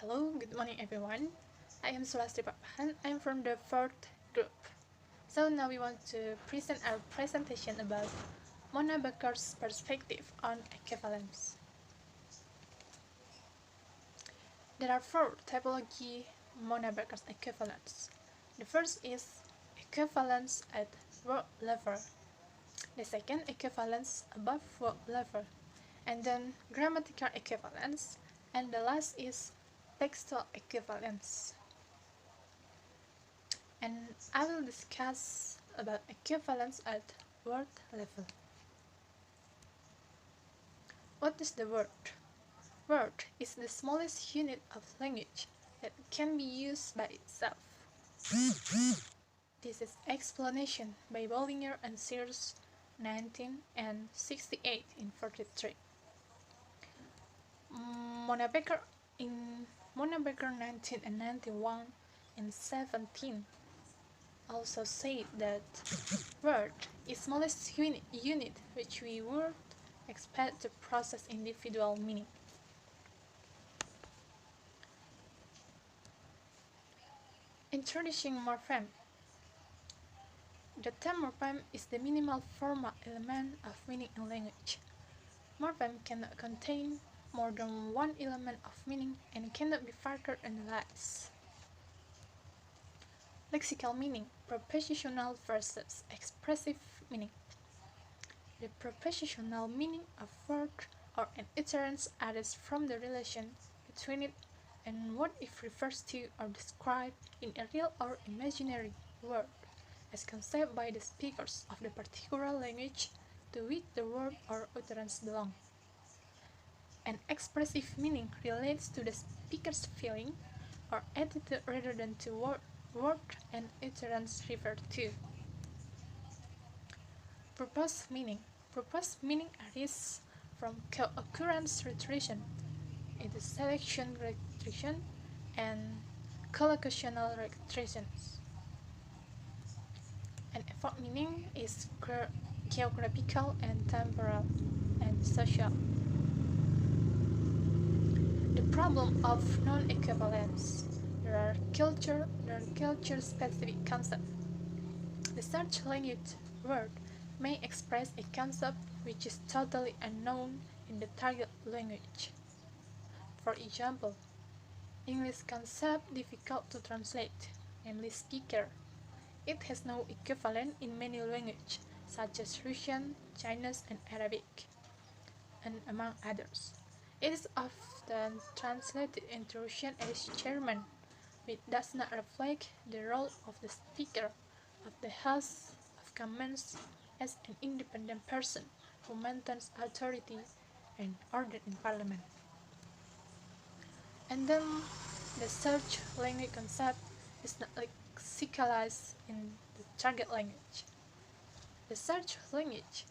Hello, good morning everyone. I am Sulastri Papahan. I am from the fourth group. So now we want to present our presentation about Mona Baker's perspective on equivalence. There are four typology Mona Baker's equivalence. The first is equivalence at word level. The second, equivalence above word level. And then grammatical equivalence. And the last is textual equivalence. And I will discuss about equivalence at word level. What is the word? Word is the smallest unit of language that can be used by itself. This is explanation by Bollinger and Sears 19 and 68 in 43. Mona Baker in Mona Baker 19 and 91 and 17 also said that word is smallest unit which we would expect to process individual meaning. Introducing morpheme. The term morpheme is the minimal formal element of meaning in language. Morpheme cannot contain more than one element of meaning and cannot be further analyzed. Lexical meaning, propositional versus expressive meaning. The propositional meaning of word or an utterance arises from the relation between it and what it refers to or described in a real or imaginary word, as conceived by the speakers of the particular language to which the word or utterance belongs. An expressive meaning relates to the speaker's feeling or attitude rather than to what word and utterance refer to. Purpose meaning. Purpose meaning arises from co-occurrence retribution, into selection retribution, and collocational restrictions. And effort meaning is geographical and temporal and social. The problem of non-equivalence. There are culture-specific concepts. The search language word may express a concept which is totally unknown in the target language. For example, English concept difficult to translate, namely speaker. It has no equivalent in many languages, such as Russian, Chinese, and Arabic, and among others. It is often translated into Russian as German, which does not reflect the role of the speaker of the House of Commons as an independent person who maintains authority and order in Parliament. And then the search language concept is not lexicalized in the target language. The search language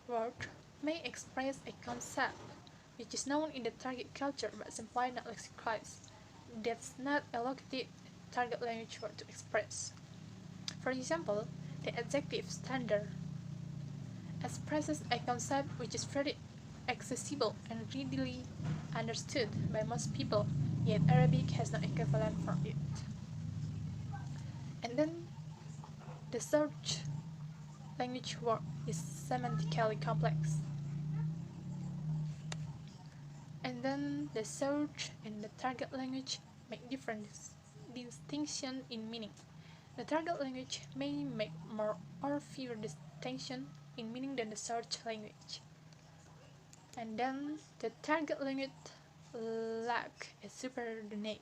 word may express a concept which is known in the target culture but simply not lexicalized. That's not allocated target language word to express. For example, the adjective standard expresses a concept which is very accessible and readily understood by most people, yet Arabic has no equivalent for it. And then the search language word is semantically complex. And then the search and the target language make different distinction in meaning. The target language may make more or fewer distinction in meaning than the search language. And then the target language lack a subordinate.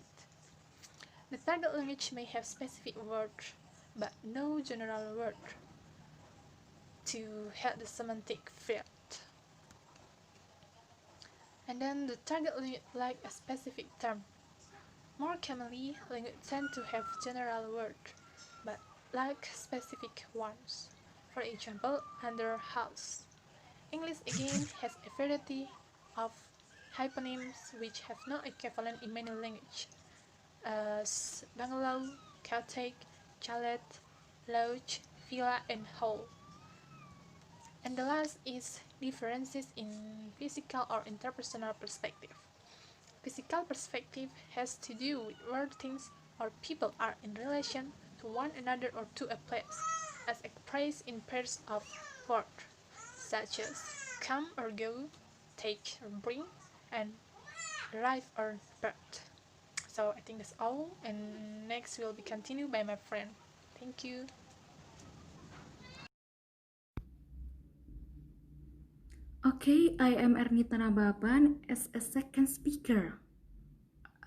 The target language may have specific words, but no general word to have the semantic field. And then the target language lack a specific term. More commonly, language tend to have general words, but lack specific ones. For example, under house. English again has a variety of hyponyms which have no equivalent in many languages, as bungalow, cottage, chalet, lodge, villa, and hall. And the last is differences in physical or interpersonal perspective. Physical perspective has to do with where things or people are in relation to one another or to a place, as expressed in pairs of words, such as come or go, take or bring, and arrive or depart. So I think that's all, and next will be continued by my friend. Thank you. Okay, I am Ernita Nababan as a second speaker.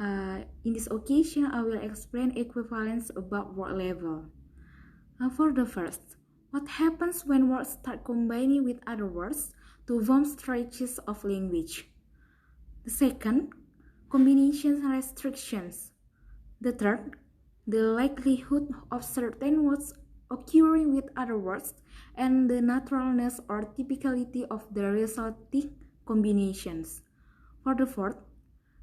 In this occasion, I will explain equivalence about word level. For the first, what happens when words start combining with other words to form stretches of language? The second, combination restrictions. The third, the likelihood of certain words occurring with other words and the naturalness or typicality of the resulting combinations. For the fourth,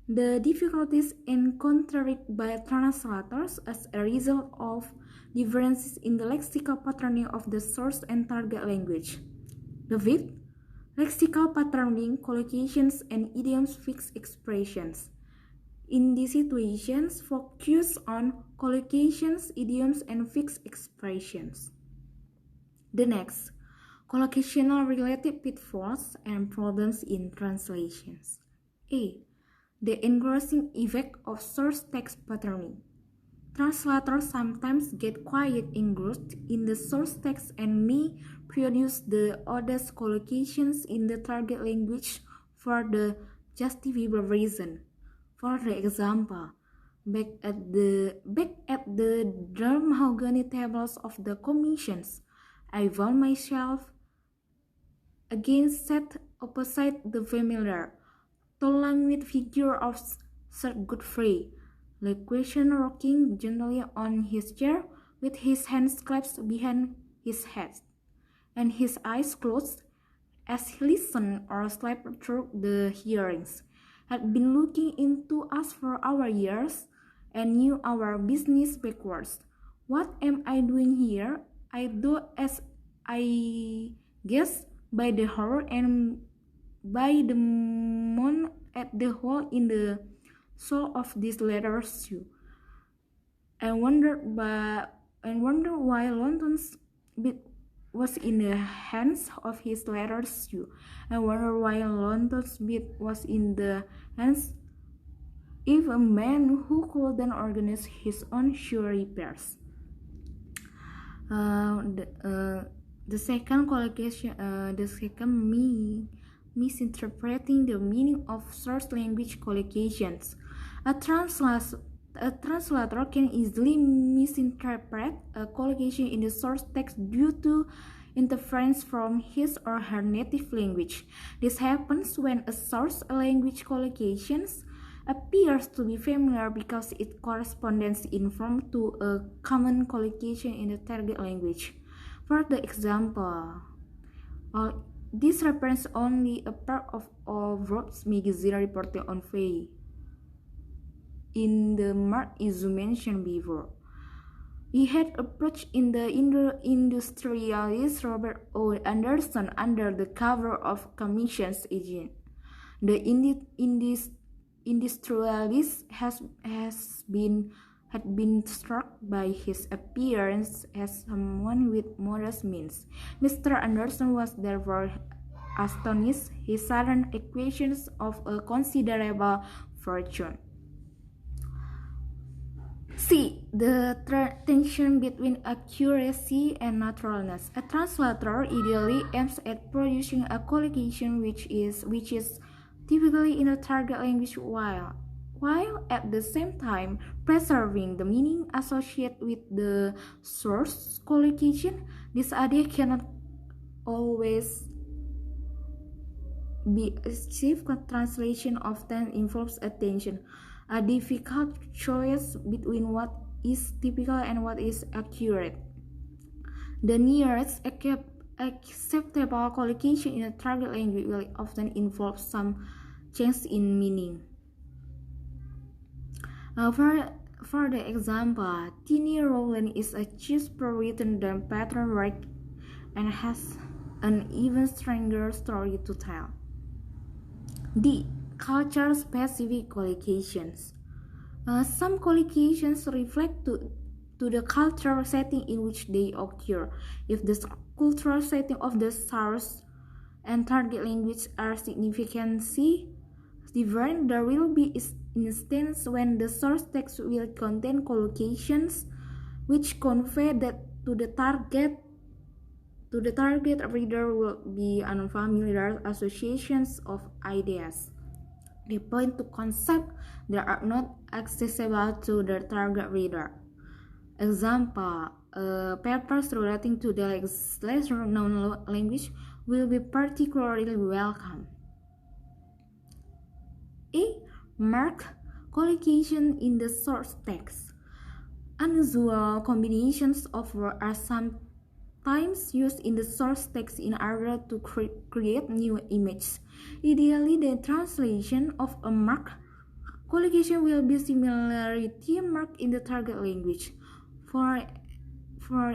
the difficulties encountered by translators as a result of differences in the lexical patterning of the source and target language. The fifth, lexical patterning, collocations, and idioms fixed expressions. In these situations, focus on collocations, idioms, and fixed expressions. The next, collocational related pitfalls and problems in translations. A. The engrossing effect of source text patterning. Translators sometimes get quite engrossed in the source text and may produce the oddest collocations in the target language for the justifiable reason. For the example, back at the dark mahogany tables of the commissions, I found myself again set opposite the familiar, tall languid figure of Sir Godfrey, Loquacious rocking gently on his chair with his hands clasped behind his head, and his eyes closed as he listened or slept through the hearings, had been looking into us for our years, and knew our business backwards. What am I doing here? I do as I guess by the horror and by the moon at the hole in the sole of this leather shoe, and wondered why London's bit was in the hands of his leather shoe, and wondered why London's bit was in the hands of a man who couldn't organize his own shoe repairs. The second collocation, misinterpreting the meaning of source language collocations. A translator can easily misinterpret a collocation in the source text due to interference from his or her native language. This happens when a source language collocation appears to be familiar because it corresponds in form to a common collocation in the target language. For the example, this represents only a part of all Forbes magazine reporting on Faye. In the Mark issue mentioned before, he had approached in the industrialist Robert O. Anderson under the cover of commissions agent. The industrialist had been struck by his appearance as someone with modest means. Mr. Anderson was therefore astonished. His sudden acquisitions of a considerable fortune. C. The tension between accuracy and naturalness. A translator ideally aims at producing a collocation which is typically in a target language while at the same time preserving the meaning associated with the source collocation. This idea cannot always be achieved. Translation often involves attention, a difficult choice between what is typical and what is accurate. The nearest acceptable collocation in a target language will often involve some change in meaning. For the example, Tiny Rowland is a cheaper written than Peter Wright and has an even stranger story to tell. D. culture-specific collocations. Some collocations reflect to the cultural setting in which they occur. If the cultural setting of the source and target language are significantly different, there will be instances when the source text will contain collocations which convey that to the target reader will be unfamiliar associations of ideas. They point to concepts that are not accessible to the target reader. Example, papers relating to the lesser known language will be particularly welcome. A. Marked collocation in the source text. Unusual combinations of words are sometimes used in the source text in order to create new images. Ideally, the translation of a marked collocation will be similarity marked in the target language. For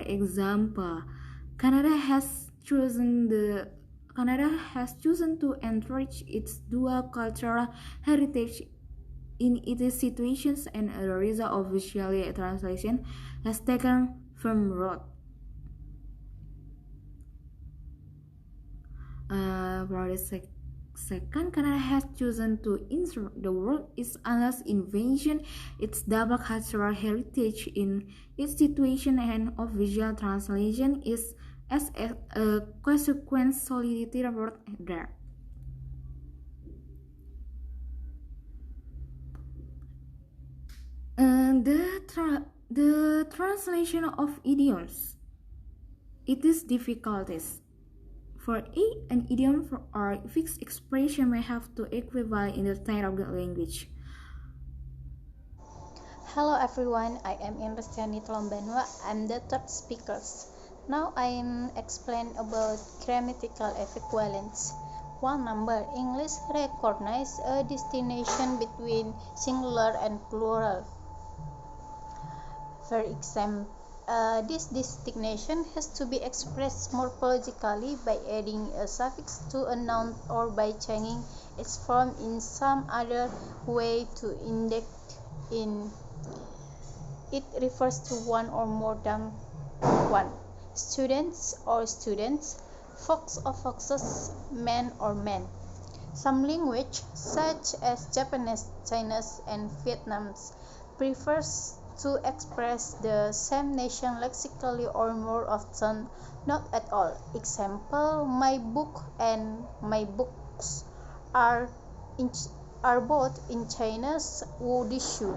example, Canada has chosen to enrich its dual cultural heritage in its situations, and the result of visual translation has taken firm root. For the second, Canada has chosen to insert the word its Allah's invention, its double cultural heritage in its situation, and of visual translation is as a consequence solidity word there. The translation of idioms. It is difficulties. For an idiom or fixed expression may have to equivalent in the target language. Hello everyone, I am Indrastiani Tolombanwa. I'm the third speaker. Now I am explain about grammatical equivalence. One number, English recognize a distinction between singular and plural. For example, this distinction has to be expressed morphologically by adding a suffix to a noun or by changing its form in some other way to indicate in it refers to one or more than one. Students or students, fox or foxes, man or man. Some language, such as Japanese, Chinese, and Vietnamese, prefers to express the same nation lexically or more often not at all. Example, my book and my books are both in Chinese wudishu.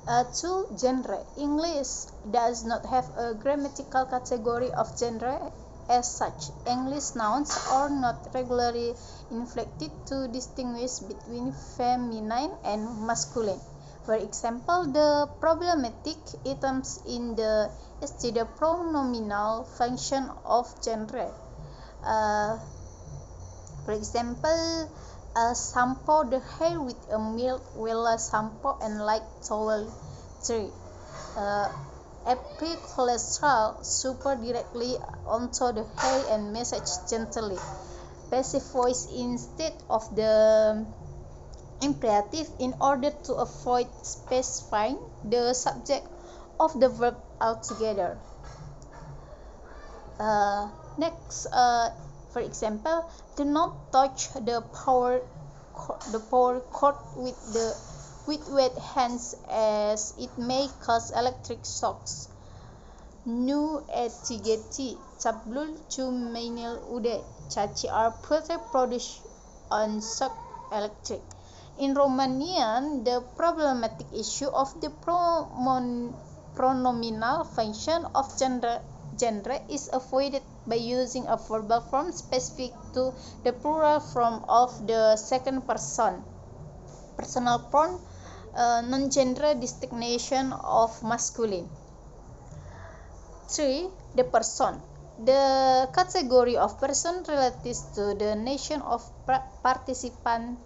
2. Genre. English does not have a grammatical category of genre as such. English nouns are not regularly inflected to distinguish between feminine and masculine. For example, the problematic items in the is the pronominal function of genre. For example, shampoo the hair with a milk will shampoo and like towel tree. Apply cholesterol super directly onto the hair and massage gently. Passive voice instead of the imperative in order to avoid specifying the subject of the verb altogether. Next, for example, do not touch the power cord with wet hands as it may cause electric shocks. Nu etigeti cablul cumenil ude caci are produced on shock electric. In Romanian, the problematic issue of the pronominal function of genre is avoided by using a verbal form specific to the plural form of the second person. Personal pronoun, non-gender designation of masculine. 3. The person. The category of person relates to the nation of participant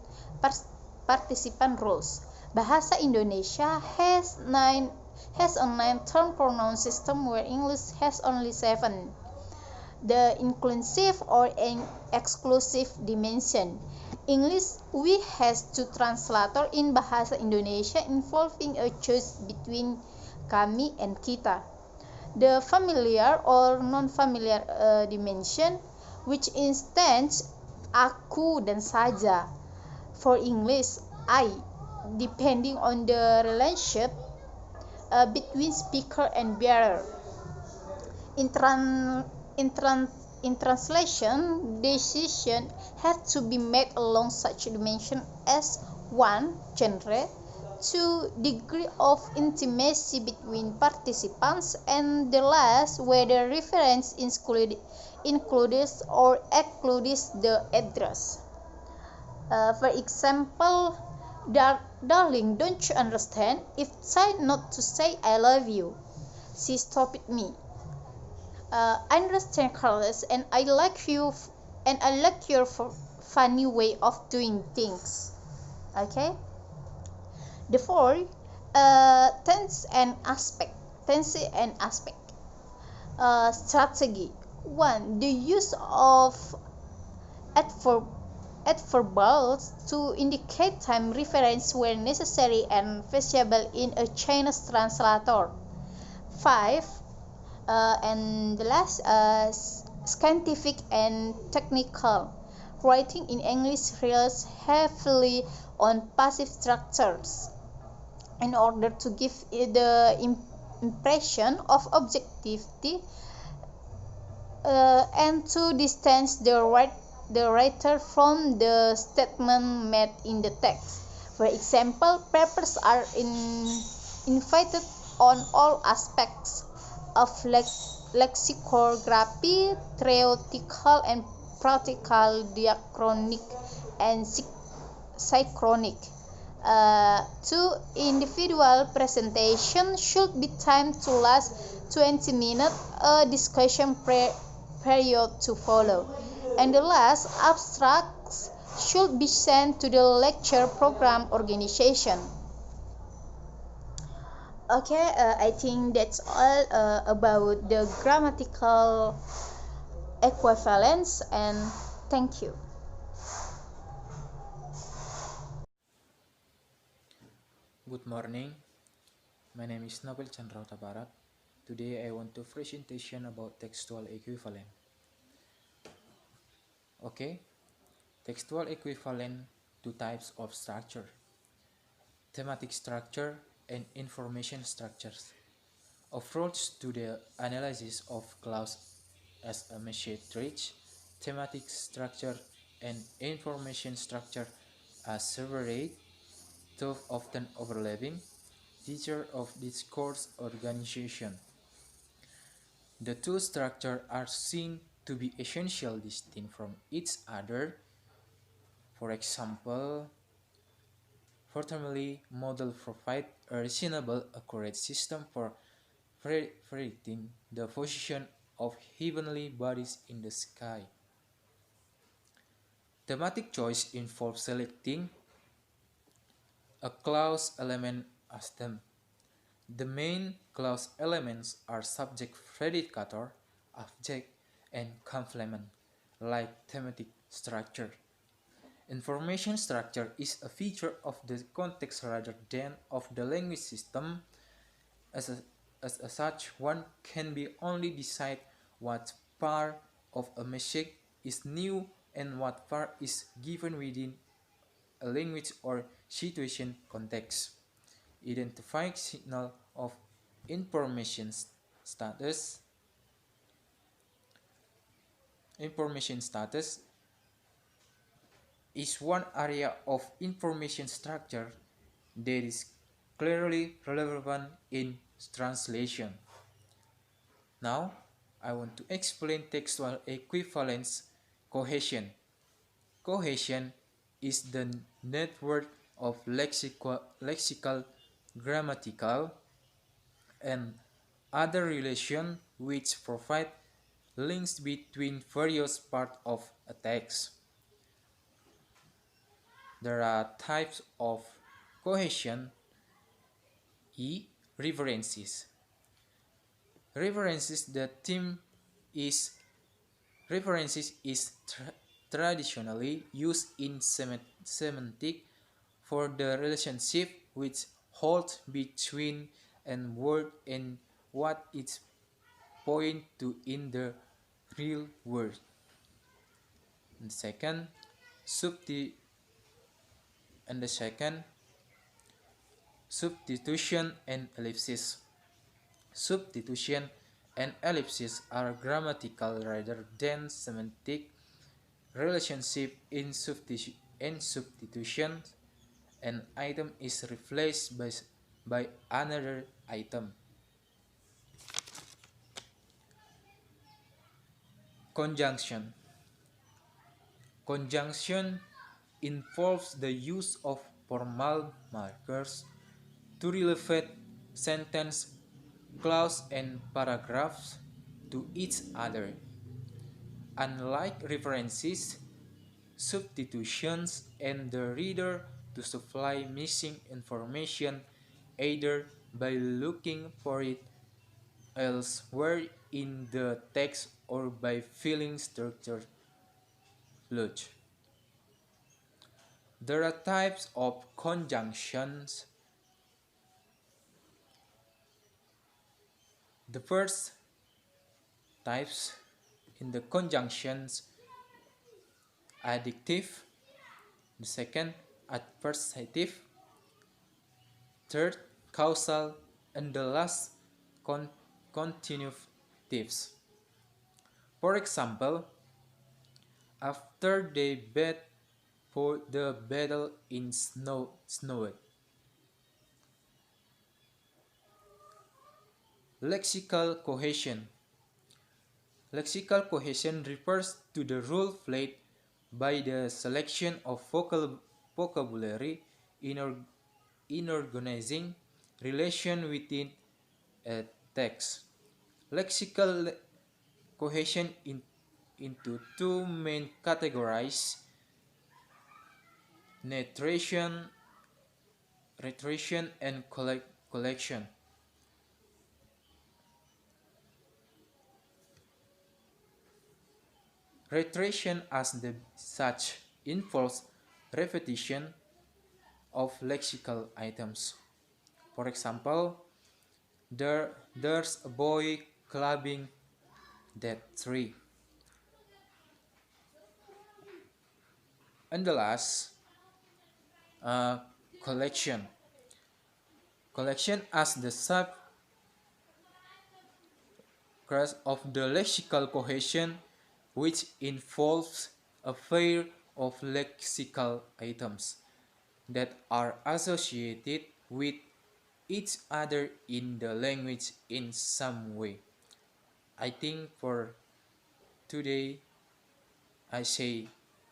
roles. Bahasa Indonesia has a 9-term pronoun system where English has only 7. The inclusive or exclusive dimension. English we has two translator in bahasa Indonesia involving a choice between kami and kita. The familiar or non-familiar dimension, which instance aku dan saja. For English, I, depending on the relationship between speaker and bearer. In, tran- in, tran- in translation, decision has to be made along such dimension as 1. Genre, 2. Degree of intimacy between participants, and the last, whether reference includes or excludes the address. For example, darling, don't you understand? If I not to say I love you, she stopped me. I understand, Carlos, and I like you, and I like your funny way of doing things. Okay. The four, tense and aspect. Tense and aspect. Strategy. 1. The use of adverb adverbals to indicate time reference where necessary and feasible in a Chinese translator. 5. And the last, scientific and technical. Writing in English relies heavily on passive structures in order to give the impression of objectivity and to distance the writer from the statement made in the text. For example, papers are invited on all aspects of lexicography, theoretical and practical, diachronic and synchronic. Two individual presentation should be timed to last 20 minutes, a discussion period to follow. And the last, abstracts should be sent to the lecture program organization. Okay, I think that's all about the grammatical equivalence, and thank you. Good morning. My name is Nabil Chandrauta Barat. Today I want to presentation about textual equivalent. Okay, textual equivalent, two types of structure: thematic structure and information structures. Approach to the analysis of clause as a message thread. Thematic structure and information structure are separate, though often overlapping, features of discourse organization. The two structures are seen to be essentially distinct from each other. For example, formally model provide a reasonable accurate system for predicting the position of heavenly bodies in the sky. Thematic choice involves selecting a clause element as theme. The main clause elements are subject, predicator, object, and complement, like thematic structure. Information structure is a feature of the context rather than of the language system. As such, one can be only decide what part of a message is new and what part is given within a language or situation context. Identifying signal of information status information status is one area of information structure that is clearly relevant in translation. Now, I want to explain textual equivalence cohesion. Cohesion is the network of lexical, grammatical, and other relations which provide links between various parts of a text. There are types of cohesion. References. References. The theme is references is traditionally used in semantics for the relationship which holds between a word and what it points to in the real world. And subti- the second, substitution and ellipsis. Substitution and ellipsis are grammatical rather than semantic relationship in substitution. An item is replaced by another item. Conjunction. Conjunction involves the use of formal markers to relate sentence, clause, and paragraphs to each other. Unlike references, substitutions and the reader to supply missing information either by looking for it elsewhere in the text or by filling structure logic. There are types of conjunctions. The first types in the conjunctions adjective, the second adversative, third causal, and the last continuatives. For example, after they bet for the battle in snowed. Lexical cohesion. Lexical cohesion refers to the role played by the selection of vocabulary in organizing relation within a text. Lexical cohesion into two main categories: narration and collection. Reiteration as such involves repetition of lexical items. For example, there's a boy climbing that tree. And the last, collection. Collection as the subclass of the lexical cohesion, which involves a pair of lexical items that are associated with each other in the language in some way. I think for today I say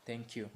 thank you.